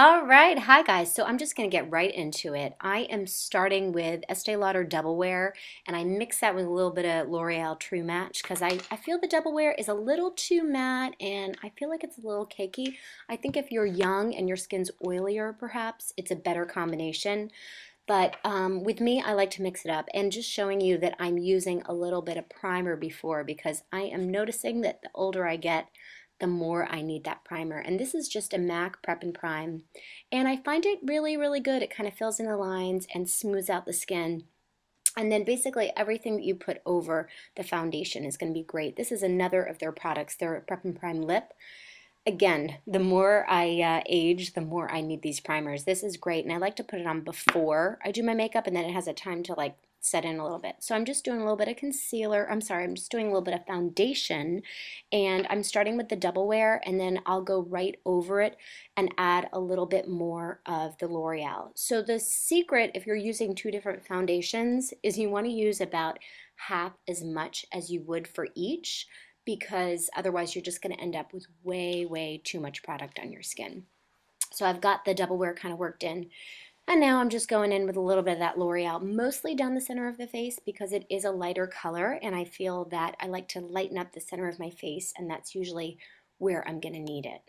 All right, hi guys. So I'm just going to get right into it. I am starting with Estee Lauder Double Wear, and I mix that with a little bit of L'Oreal True Match because I feel the Double Wear is a little too matte and I feel like it's a little cakey. I think if you're young and your skin's oilier, perhaps it's a better combination. But with me, I like to mix it up and just showing you that I'm using a little bit of primer before because I am noticing that the older I get, the more I need that primer. And this is just a MAC Prep and Prime. And I find it really, really good. It kind of fills in the lines and smooths out the skin. And then basically everything that you put over the foundation is going to be great. This is another of their products, their Prep and Prime Lip. Again, the more I age, the more I need these primers. This is great, and I like to put it on before I do my makeup, and then it has a time to like set in a little bit. So I'm just doing a little bit of concealer. I'm sorry, I'm just doing a little bit of foundation, and I'm starting with the Double Wear, and then I'll go right over it and add a little bit more of the L'Oreal. So the secret, if you're using two different foundations, is you want to use about half as much as you would for each, because otherwise you're just going to end up with way, way too much product on your skin. So I've got the Double Wear kind of worked in. And now I'm just going in with a little bit of that L'Oreal, mostly down the center of the face because it is a lighter color and I feel that I like to lighten up the center of my face, and that's usually where I'm going to need it.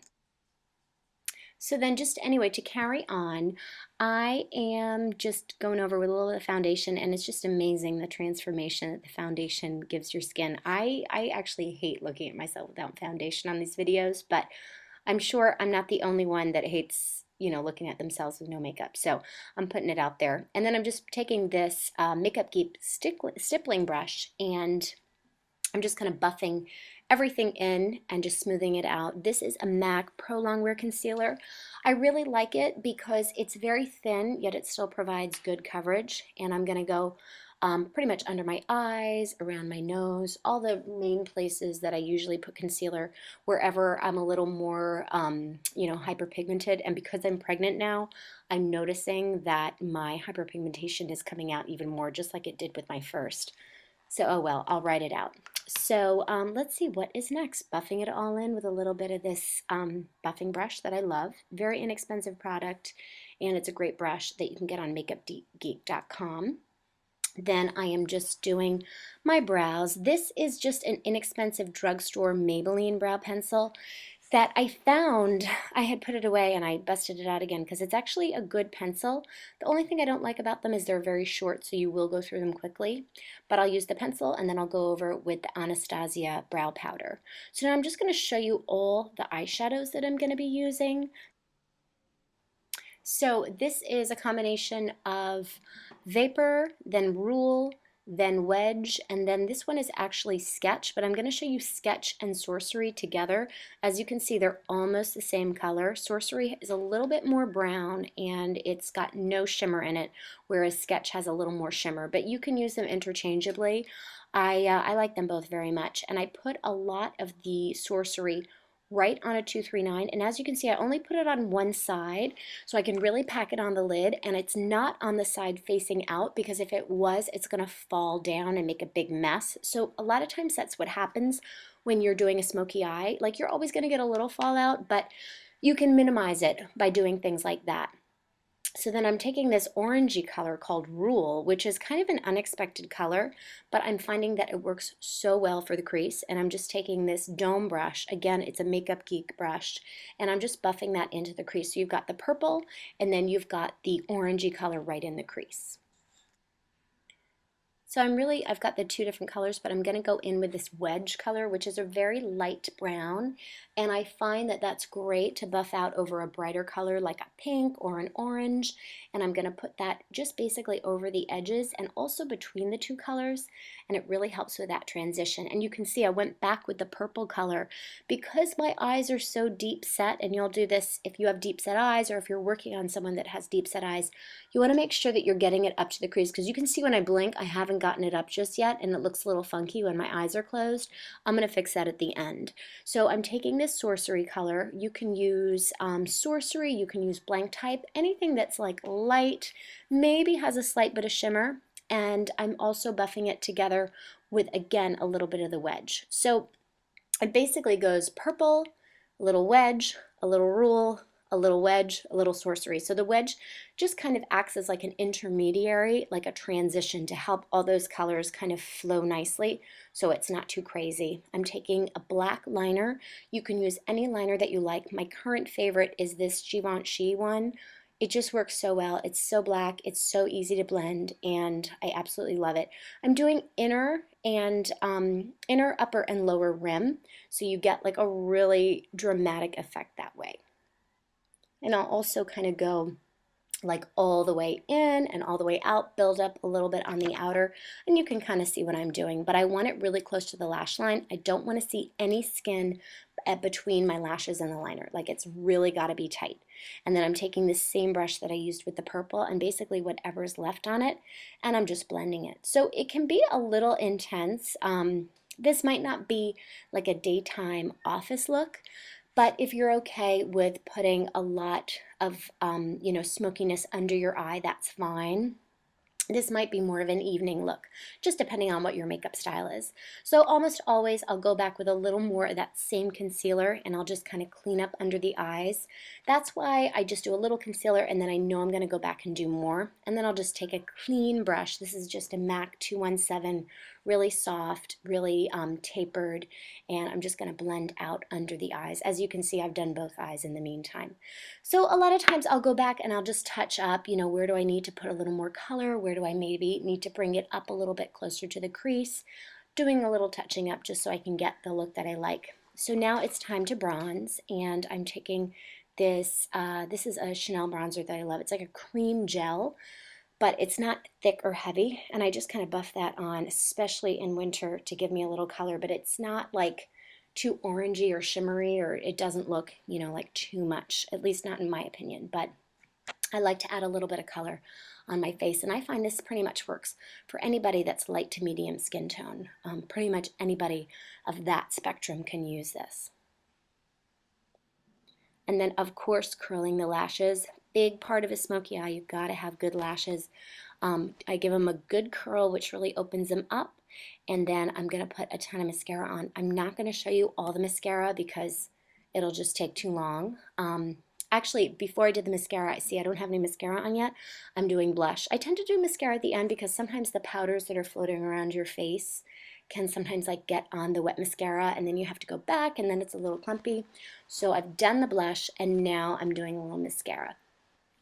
So then just anyway, to carry on, I am just going over with a little bit of foundation, and it's just amazing the transformation that the foundation gives your skin. I actually hate looking at myself without foundation on these videos, but I'm sure I'm not the only one that hates, looking at themselves with no makeup. So I'm putting it out there. And then I'm just taking this Makeup Geek stippling brush, and I'm just kind of buffing everything in and just smoothing it out. This is a MAC Pro Longwear Concealer. I really like it because it's very thin, yet it still provides good coverage. And I'm going to go pretty much under my eyes, around my nose, all the main places that I usually put concealer, wherever I'm a little more, hyperpigmented. And because I'm pregnant now, I'm noticing that my hyperpigmentation is coming out even more, just like it did with my first. So, oh well, I'll write it out. So let's see what is next. Buffing it all in with a little bit of this buffing brush that I love. Very inexpensive product, and it's a great brush that you can get on makeupgeek.com. Then I am just doing my brows. This is just an inexpensive drugstore Maybelline brow pencil that I found. I had put it away and I busted it out again because it's actually a good pencil. The only thing I don't like about them is they're very short, so you will go through them quickly. But I'll use the pencil and then I'll go over with the Anastasia brow powder. So now I'm just going to show you all the eyeshadows that I'm going to be using. So this is a combination of Vapor, then Rule, then Wedge, and then this one is actually Sketch, but I'm going to show you Sketch and Sorcery together. As you can see, they're almost the same color. Sorcery is a little bit more brown and it's got no shimmer in it, whereas Sketch has a little more shimmer, but you can use them interchangeably. I like them both very much, and I put a lot of the Sorcery right on a 239, and as you can see, I only put it on one side so I can really pack it on the lid, and it's not on the side facing out because if it was, it's going to fall down and make a big mess. So a lot of times that's what happens when you're doing a smoky eye. Like, you're always going to get a little fallout, but you can minimize it by doing things like that. So then I'm taking this orangey color called Rule, which is kind of an unexpected color, but I'm finding that it works so well for the crease. And I'm just taking this dome brush. Again, it's a Makeup Geek brush, and I'm just buffing that into the crease. So you've got the purple, and then you've got the orangey color right in the crease. So I've got the two different colors, but I'm going to go in with this Wedge color, which is a very light brown, and I find that that's great to buff out over a brighter color like a pink or an orange, and I'm going to put that just basically over the edges and also between the two colors, and it really helps with that transition. And you can see I went back with the purple color because my eyes are so deep set, and you'll do this if you have deep set eyes or if you're working on someone that has deep set eyes. You want to make sure that you're getting it up to the crease because you can see when I blink, I haven't gotten it up just yet and it looks a little funky when my eyes are closed. I'm going to fix that at the end. So I'm taking this Sorcery color. You can use Sorcery, you can use Blank Type, anything that's like light, maybe has a slight bit of shimmer, and I'm also buffing it together with, again, a little bit of the Wedge. So it basically goes purple, a little Wedge, a little Rule, a little wedge, a little sorcery. So the wedge just kind of acts as like an intermediary, like a transition to help all those colors kind of flow nicely so it's not too crazy. I'm taking a black liner. You can use any liner that you like. My current favorite is this Givenchy one. It just works so well. It's so black, it's so easy to blend, and I absolutely love it. I'm doing inner and inner, upper, and lower rim, so you get like a really dramatic effect that way. And I'll also kind of go like all the way in and all the way out, build up a little bit on the outer, and you can kind of see what I'm doing, but I want it really close to the lash line. I don't want to see any skin between my lashes and the liner. Like, it's really got to be tight. And then I'm taking the same brush that I used with the purple and basically whatever's left on it, and I'm just blending it. So it can be a little intense. This might not be like a daytime office look, but if you're okay with putting a lot of, smokiness under your eye, that's fine. This might be more of an evening look, just depending on what your makeup style is. So almost always I'll go back with a little more of that same concealer and I'll just kind of clean up under the eyes. That's why I just do a little concealer and then I know I'm going to go back and do more. And then I'll just take a clean brush. This is just a MAC 217, really soft, really tapered, and I'm just going to blend out under the eyes. As you can see, I've done both eyes in the meantime. So a lot of times I'll go back and I'll just touch up, where do I need to put a little more color? Where do I maybe need to bring it up a little bit closer to the crease? Doing a little touching up just so I can get the look that I like. So now it's time to bronze, and I'm taking this, this is a Chanel bronzer that I love. It's like a cream gel, but it's not thick or heavy, and I just kind of buff that on, especially in winter, to give me a little color, but it's not like too orangey or shimmery, or it doesn't look, like too much, at least not in my opinion. But I like to add a little bit of color on my face, and I find this pretty much works for anybody that's light to medium skin tone. Pretty much anybody of that spectrum can use this. And then, of course, curling the lashes. Big part of a smoky eye, you've got to have good lashes. I give them a good curl, which really opens them up. And then I'm going to put a ton of mascara on. I'm not going to show you all the mascara because it'll just take too long. Actually, before I did the mascara, I don't have any mascara on yet. I'm doing blush. I tend to do mascara at the end because sometimes the powders that are floating around your face can sometimes like get on the wet mascara, and then you have to go back and then it's a little clumpy. So I've done the blush and now I'm doing a little mascara.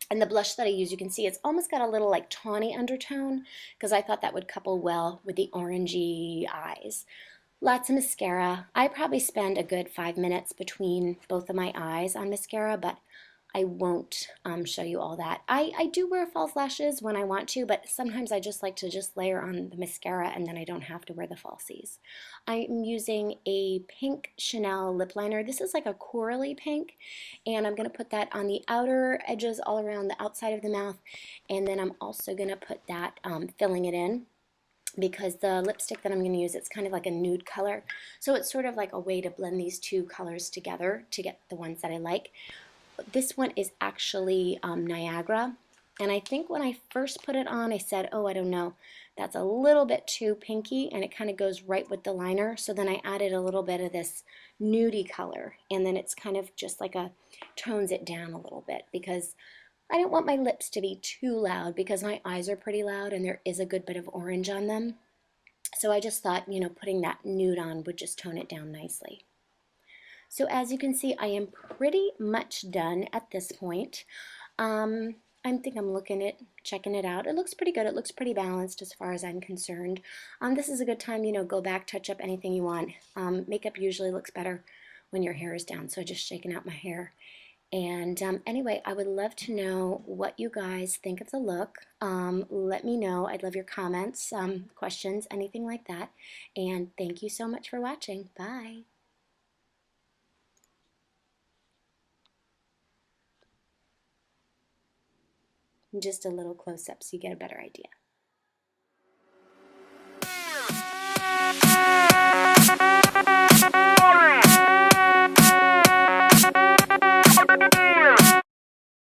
And the blush that I use, you can see it's almost got a little like tawny undertone because I thought that would couple well with the orangey eyes. Lots of mascara. I probably spend a good 5 minutes between both of my eyes on mascara, but I won't show you all that. I do wear false lashes when I want to, but sometimes I just like to just layer on the mascara and then I don't have to wear the falsies. I'm using a pink Chanel lip liner. This is like a corally pink, and I'm going to put that on the outer edges all around the outside of the mouth, and then I'm also going to put that filling it in, because the lipstick that I'm going to use, it's kind of like a nude color. So it's sort of like a way to blend these two colors together to get the ones that I like. This one is actually Niagara. And I think when I first put it on, I said, oh, I don't know, that's a little bit too pinky, and it kind of goes right with the liner. So then I added a little bit of this nudie color, and then it's kind of just like tones it down a little bit, because I don't want my lips to be too loud because my eyes are pretty loud and there is a good bit of orange on them. So I just thought, putting that nude on would just tone it down nicely. So as you can see, I am pretty much done at this point. I think I'm checking it out. It looks pretty good. It looks pretty balanced as far as I'm concerned. This is a good time, go back, touch up anything you want. Makeup usually looks better when your hair is down, so just shaking out my hair. And anyway, I would love to know what you guys think of the look. Let me know. I'd love your comments, questions, anything like that. And thank you so much for watching. Bye. Just a little close-up so you get a better idea.